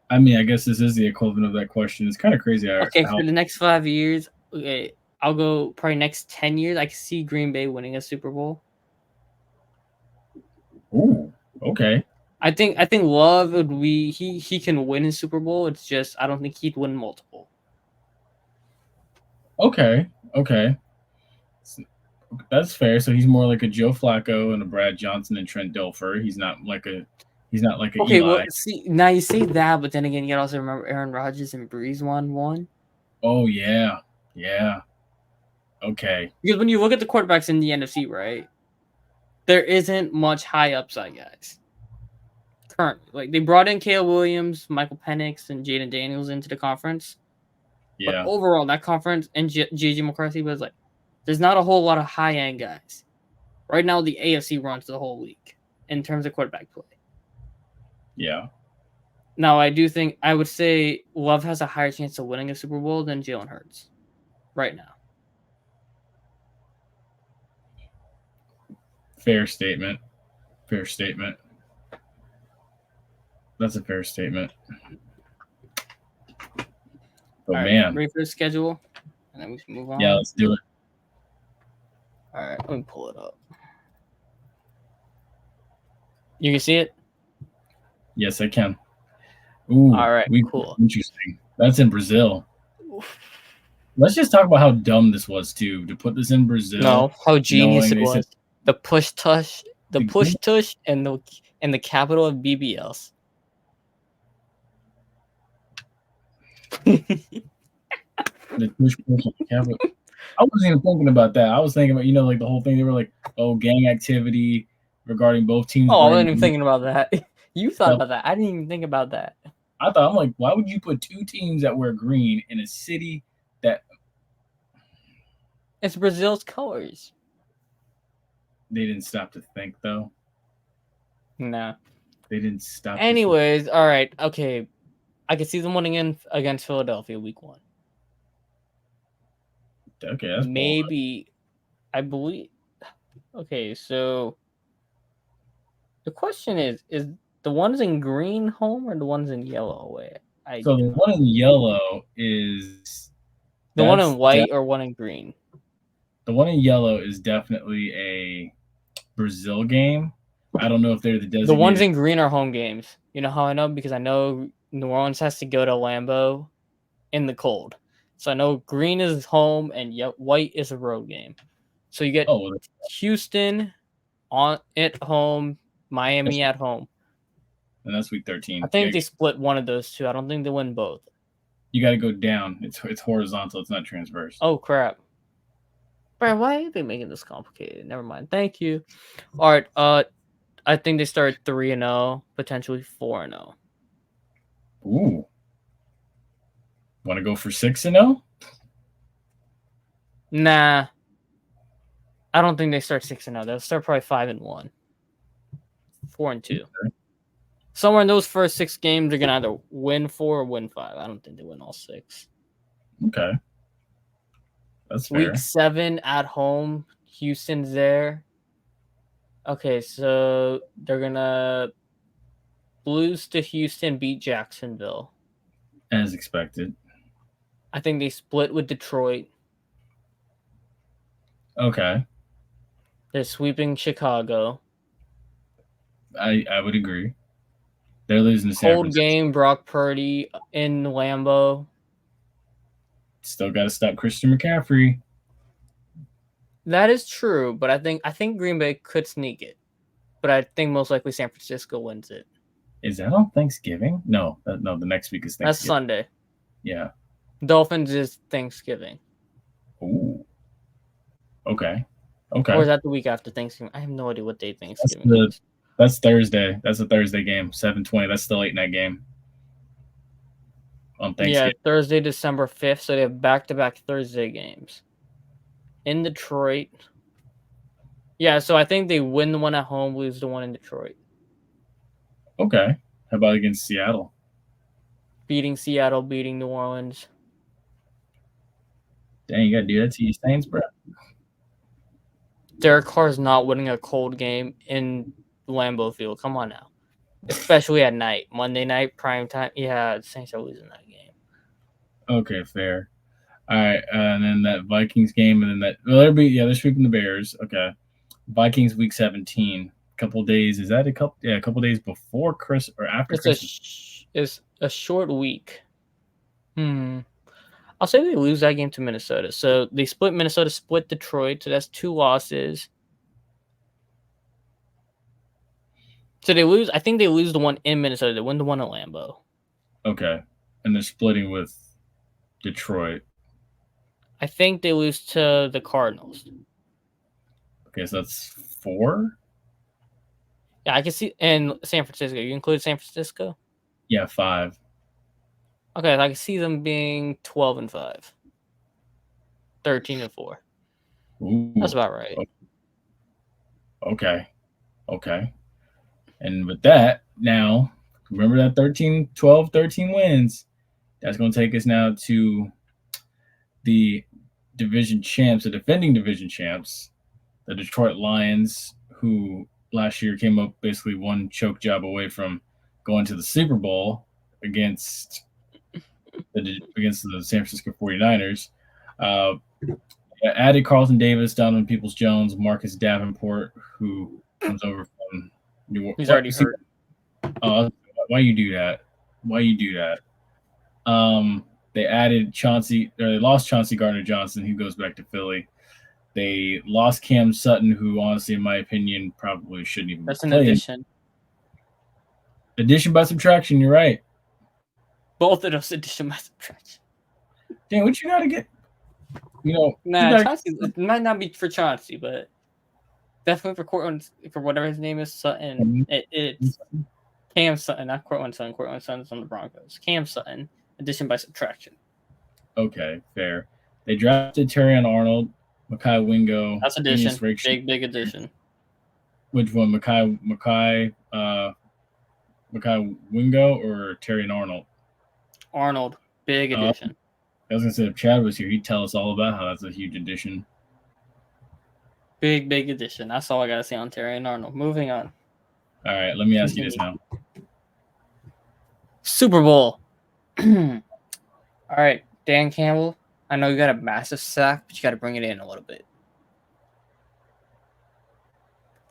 I mean, I guess this is the equivalent of that question. It's kind of crazy. Okay, for the next 5 years, okay, I'll go probably next 10 years. I can see Green Bay winning a Super Bowl. Ooh, okay. I think Love would be he can win a Super Bowl. It's just I don't think he'd win multiple. Okay. That's fair. So he's more like a Joe Flacco and a Brad Johnson and Trent Dilfer. He's not like a okay, Eli. well, see, now you say that, but then again, you gotta also remember Aaron Rodgers and Breeze won one. Oh yeah. Okay. Because when you look at the quarterbacks in the NFC, right, there isn't much high upside guys. Currently, like they brought in Caleb Williams, Michael Penix, and Jaden Daniels into the conference. Yeah. But overall, that conference and JJ McCarthy was like, there's not a whole lot of high end guys. Right now, the AFC runs the whole league in terms of quarterback play. Yeah. Now, I would say Love has a higher chance of winning a Super Bowl than Jalen Hurts right now. Fair statement. That's a fair statement. Oh, right, man. ready for the schedule? And then we can move on. Yeah, let's do it. All right, let me pull it up. You can see it? Yes, I can. Ooh, all right, cool. Interesting. That's in Brazil. Let's just talk about how dumb this was to put this in Brazil. No, how genius it was. The push tush, and the capital of BBLs. The push capital. I wasn't even thinking about that. I was thinking about like the whole thing. They were like, oh, gang activity regarding both teams. Oh, I wasn't even thinking about that. You thought about that. I didn't even think about that. I'm like, why would you put two teams that wear green in a city that? It's Brazil's colors. They didn't stop to think, though. No. They didn't stop. Anyways, all right, okay. I could see them winning in against Philadelphia week 1. Okay, that's maybe. I believe. Okay, so the question is the ones in green home or the ones in yellow away? So the one in yellow is the one in white or one in green? The one in yellow is definitely a Brazil game. I don't know if they're the designated. The ones in green are home games. You know how I know? Because I know New Orleans has to go to Lambeau in the cold. So I know green is home and white is a road game. So you get Houston at home, Miami at home. And that's week 13. I think they split one of those two. I don't think they win both. You got to go down. It's horizontal. It's not transverse. Oh, crap. Bro, why are they making this complicated? Never mind. Thank you. All right. I think they start 3-0, potentially 4-0. Ooh. Want to go for 6-0? Nah. I don't think they start 6-0. They'll start probably 5-1. 4-2. Somewhere in those first 6 games, they're gonna either win 4 or win 5. I don't think they win all 6. Okay. That's fair. Week 7 at home, Houston's there. Okay, so they're gonna lose to Houston, beat Jacksonville. As expected. I think they split with Detroit. Okay. They're sweeping Chicago. I would agree. They're losing to San Cold Francisco. game, Brock Purdy in Lambeau. Still got to stop Christian McCaffrey. That is true, but I think Green Bay could sneak it. But I think most likely San Francisco wins it. Is that on Thanksgiving? No, the next week is Thanksgiving. That's Sunday. Yeah. Dolphins is Thanksgiving. Ooh. Okay. Or is that the week after Thanksgiving? I have no idea what day Thanksgiving is. That's Thursday. That's a Thursday game, 7:20. That's the late night game on Thanksgiving. Yeah, Thursday, December 5th. So they have back-to-back Thursday games. In Detroit. Yeah, so I think they win the one at home, lose the one in Detroit. Okay. How about against Seattle? Beating Seattle, beating New Orleans. Dang, you got to do that to your Saints, bro. Derek Carr's not winning a cold game in Lambeau Field. Come on now. Especially at night. Monday night, prime time. Yeah, the Saints are losing that game. Okay, fair. All right, and then that Vikings game, and then they're sweeping the Bears. Okay. Vikings week 17. Couple days. Is that a couple days before Chris or after Christmas? It's a short week. I'll say they lose that game to Minnesota. So they split Minnesota, split Detroit. So that's 2 losses. So they lose. I think they lose the one in Minnesota. They win the one at Lambeau. Okay. And they're splitting with Detroit. I think they lose to the Cardinals. Okay, so that's 4? Yeah, I can see. And San Francisco. You include San Francisco? Yeah, 5. Okay, I can see them being 12-5. 13-4. Ooh. That's about right. Okay. And with that, now, remember that 13 wins. That's going to take us now to the division champs, the defending division champs, the Detroit Lions, who last year came up basically one choke job away from going to the Super Bowl against the San Francisco 49ers. Added Carlton Davis, Donovan Peoples-Jones, Marcus Davenport, who comes over from New Orleans. He's already hurt. Why you do that? They added they lost Chauncey Gardner-Johnson, who goes back to Philly. They lost Cam Sutton, who honestly, in my opinion, probably shouldn't even That's be an playing. addition. Addition by subtraction, you're right. Both of those addition by subtraction. Damn, what you got to get? Chauncey, it might not be for Chauncey, but definitely for Cortland, for whatever his name is, Sutton. It's Cam Sutton, not Cortland Sutton. Cortland Sutton's on the Broncos. Cam Sutton, addition by subtraction. Okay, fair. They drafted Terrion Arnold, Mekhi Wingo. That's addition. Big addition. Which one, Mekhi Wingo or Terrion Arnold? Arnold, big addition. I was gonna say if Chad was here, he'd tell us all about how that's a huge addition. Big addition. That's all I gotta say on Terrion Arnold. Moving on. All right, let me ask you this now. Super Bowl. All right, Dan Campbell. I know you got a massive sack, but you got to bring it in a little bit.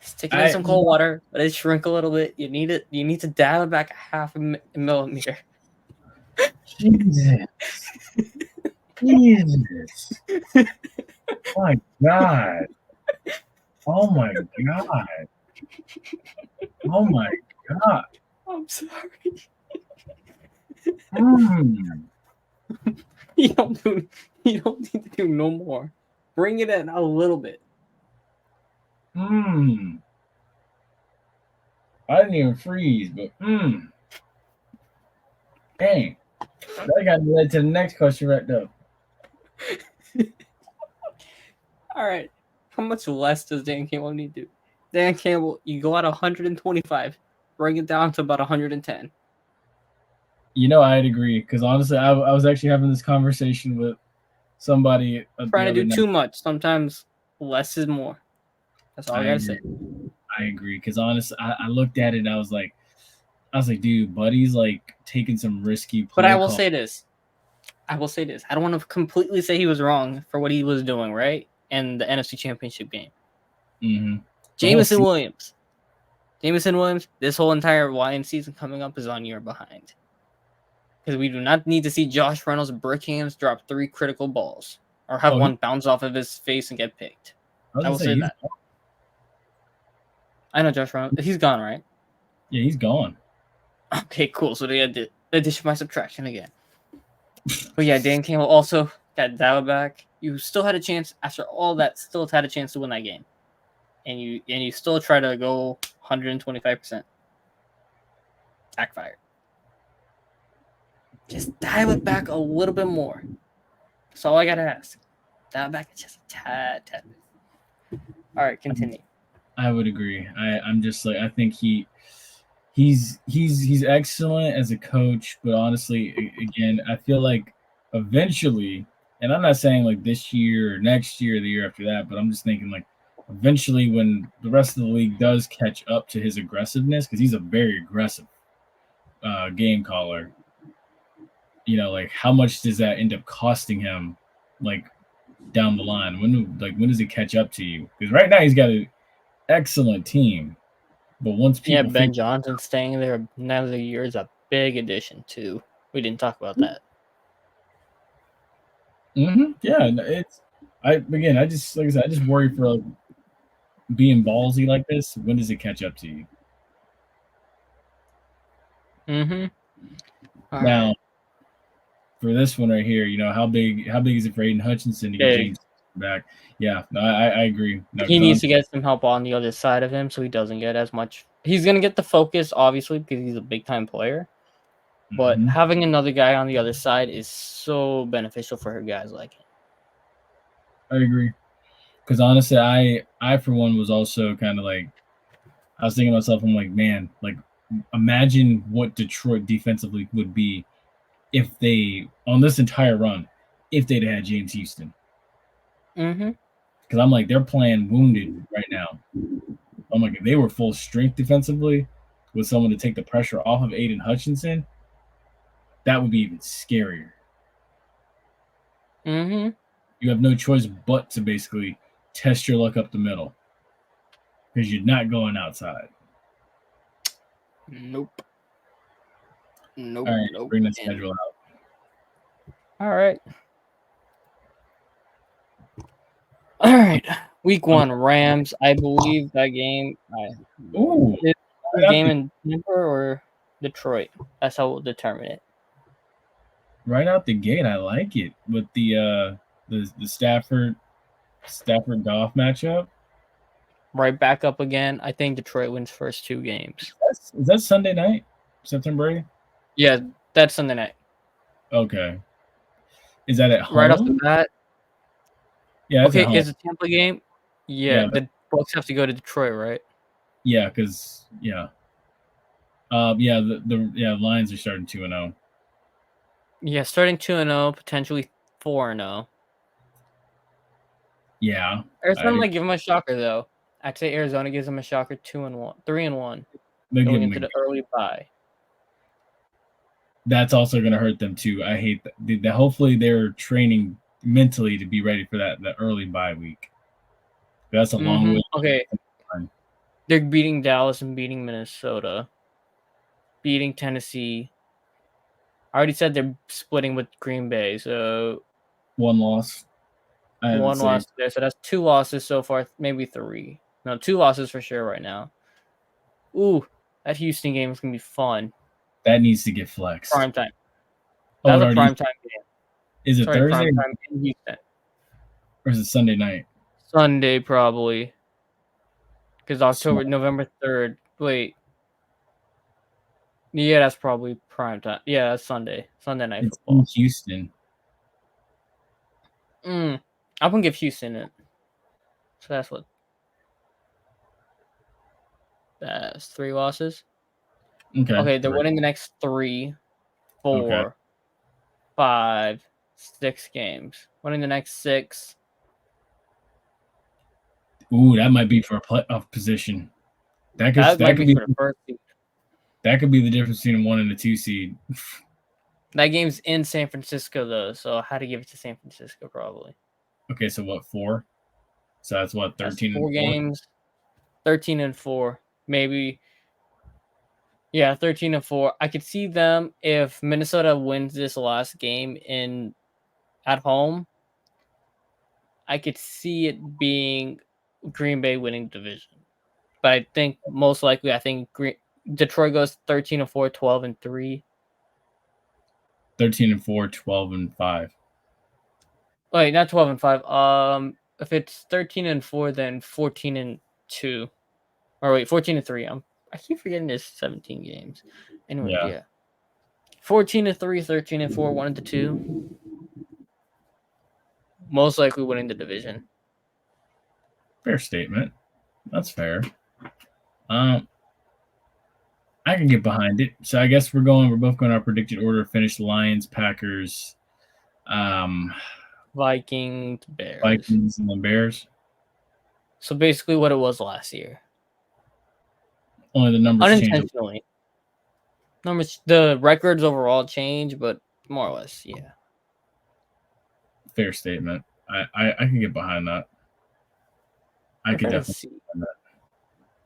Stick it in some cold water, let it shrink a little bit. You need it. You need to dial it back a 0.5 millimeter. Jesus. My God. Oh my God. Oh my God. I'm sorry. You don't need to do no more. Bring it in a little bit. I didn't even freeze, but dang. That got led to the next question right there. All right. How much less does Dan Campbell need to do? Dan Campbell, you go at 125, bring it down to about 110. I'd agree because honestly, I was actually having this conversation with somebody Trying to do too much. Sometimes less is more. That's all I gotta say. I agree because honestly, I looked at it and I was like, dude, Buddy's like taking some risky play. But I will say this. I don't want to completely say he was wrong for what he was doing, right? And the NFC Championship game. Mm-hmm. Jameson Williams, this whole entire Lions season coming up is on your behind. Because we do not need to see Josh Reynolds' brick hands drop 3 critical balls or have one bounce off of his face and get picked. I will say that. I know Josh Reynolds. He's gone, right? Yeah, he's gone. Okay, cool. So they had the addition by subtraction again. But yeah, Dan Campbell also got dialed back. You still had a chance after all that. Still had a chance to win that game, and you still try to go 125%. Backfired. Just dial it back a little bit more. That's all I gotta ask. Dial back just a tad. All right, continue. I would agree. I'm just like I think he's excellent as a coach, but honestly, again, I feel like eventually, and I'm not saying like this year or next year or the year after that, but I'm just thinking like eventually when the rest of the league does catch up to his aggressiveness, because he's a very aggressive game caller. Like how much does that end up costing him, like down the line? When does it catch up to you? Because right now he's got an excellent team, but once people Ben Johnson staying there another year is a big addition too. We didn't talk about that. Mm-hmm. Yeah, I just like I said, I just worry for like, being ballsy like this. When does it catch up to you? Mm-hmm. Now, for this one right here, how big is it for Aiden Hutchinson to get James back? Yeah, no, I agree. No, he needs to get some help on the other side of him so he doesn't get as much. He's going to get the focus, obviously, because he's a big-time player. But having another guy on the other side is so beneficial for guys like him. I agree. Because honestly, I for one was also kind of like, I was thinking to myself, I'm like, man, like imagine what Detroit defensively would be if they, on this entire run, if they'd had James Houston. Mm-hmm. Because I'm like, they're playing wounded right now. I'm like, if they were full strength defensively with someone to take the pressure off of Aiden Hutchinson, that would be even scarier. Mm-hmm. You have no choice but to basically test your luck up the middle because you're not going outside. Nope. All right, bring the schedule out. All right. Week 1, Rams. I believe that game. Game in Denver or Detroit. That's how we'll determine it. Right out the gate, I like it with the Stafford Goff matchup. Right back up again. I think Detroit wins first 2 games. Is that Sunday night, September 8th? Yeah, that's Sunday night. Okay. Is that at home? Right off the bat? Yeah. Okay, is it Tampa game? Yeah, the Bucs have to go to Detroit, right? Yeah, because the Lions are starting 2-0. Yeah, starting 2-0, potentially 4-0. Yeah. Arizona might give them a shocker though. I'd say Arizona gives them a shocker 2-1, 3-1. Going into the early bye. That's also going to hurt them too. I hate that. Hopefully they're training mentally to be ready for that early bye week. That's a long way. Okay. They're beating Dallas and beating Minnesota. Beating Tennessee. I already said they're splitting with Green Bay, so 1 loss. One loss there, so that's 2 losses so far, maybe 3. No, 2 losses for sure right now. Ooh, that Houston game is gonna be fun. That needs to get flexed. Prime time. That's a prime time game. Is it Thursday? Prime time in Houston. Or is it Sunday night? Sunday probably. Because November 3rd. Wait. Yeah, that's probably prime time. Yeah, that's Sunday. Sunday night football. In Houston. I wouldn't give Houston it. So that's what. That's 3 losses. Okay. Okay, they're winning the next 3, 4, 5, 6 games. Winning the next 6. Ooh, that might be for a playoff position. That Might could be be for the first seed. that could be the difference between a 1 and a 2 seed. That game's in San Francisco though, so I had to give it to San Francisco probably. Okay, so what, 4? So that's what, 13 4 and 4? games. 13 and 4. Maybe. Yeah, 13 and 4. I could see them if Minnesota wins this last game at home. I could see it being Green Bay winning the division. But I think most likely, Detroit goes 13 and 4, 12 and 3. 13 and 4, 12 and 5. Wait, not 12 and 5. If it's 13 and 4, then 14 and 2. Or wait, 14 and 3. I keep forgetting there's 17 games. Anyways, yeah. 14 and 3, 13 and 4, 1 and 2. Most likely winning the division. Fair statement. That's fair. I can get behind it. So I guess we're both going our predicted order. Finish Lions, Packers, Vikings, Bears. Vikings, and then Bears. So basically what it was last year. Only the numbers unintentionally. The records overall change, but more or less, yeah. Fair statement. I can get behind that. I could definitely see that.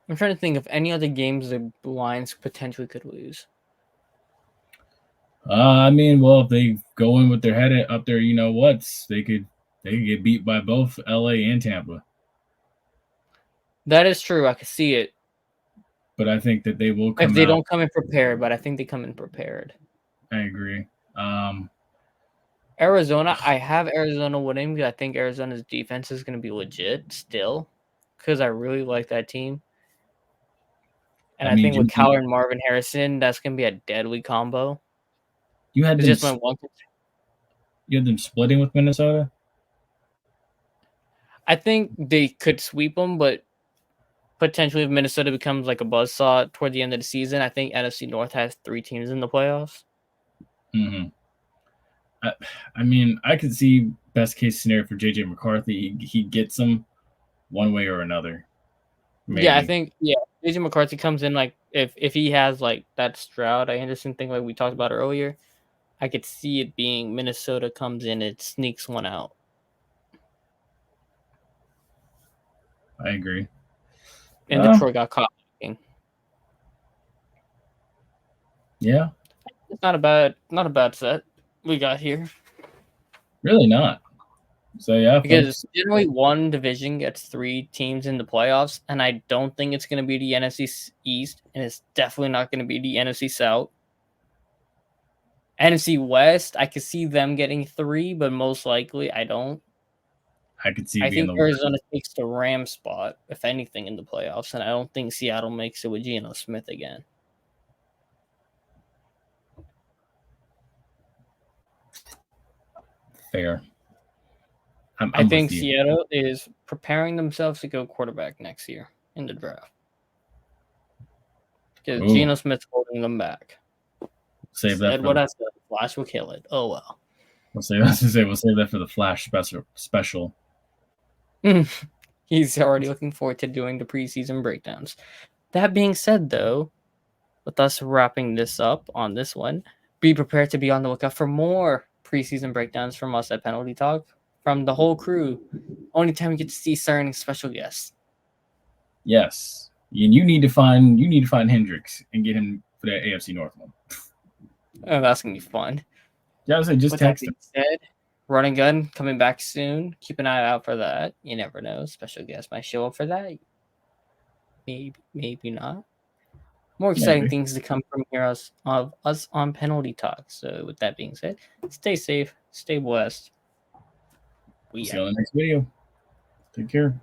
I'm trying to think of any other games the Lions potentially could lose. I mean, well, if they go in with their head up there, you know what? They could get beat by both LA and Tampa. That is true. I could see it. But I think that they will come if they don't come in prepared, but I think they come in prepared. I agree. Arizona, I have Arizona winning because I think Arizona's defense is going to be legit still because I really like that team. And I think with Kyler and Marvin Harrison, that's going to be a deadly combo. You had them splitting with Minnesota? I think they could sweep them, but potentially if Minnesota becomes like a buzzsaw toward the end of the season, I think NFC North has 3 teams in the playoffs. Mm-hmm. I mean, I could see best case scenario for JJ McCarthy. He gets them one way or another. Maybe. Yeah, I think JJ McCarthy comes in like if he has like that Stroud Anderson thing like we talked about earlier, I could see it being Minnesota comes in and sneaks one out. I agree. And Detroit got caught. Yeah. It's not a bad set we got here. Really not. So yeah, because generally one division gets 3 teams in the playoffs, and I don't think it's going to be the NFC East, and it's definitely not going to be the NFC South. NFC West, I could see them getting 3, but most likely I don't. I could see. I think Arizona takes the Rams spot, if anything, in the playoffs, and I don't think Seattle makes it with Geno Smith again. Fair. I think Seattle is preparing themselves to go quarterback next year in the draft. Because Geno Smith's holding them back. Save that. What I said. Flash will kill it. Oh well. We'll save that for the Flash special. He's already looking forward to doing the preseason breakdowns. That being said, though, with us wrapping this up on this one, be prepared to be on the lookout for more preseason breakdowns from us at Penalty Talk, from the whole crew. Only time we get to see certain special guests. Yes, and you need to find Hendricks and get him for that AFC North one. Oh, that's gonna be fun. Yeah, I was like, just text him. Run and Gun coming back soon. Keep an eye out for that. You never know. Special guest might show up for that. Maybe not. More exciting things to come from here of us on Penalty Talk. So with that being said, stay safe, stay blessed. See you on the next video. Take care.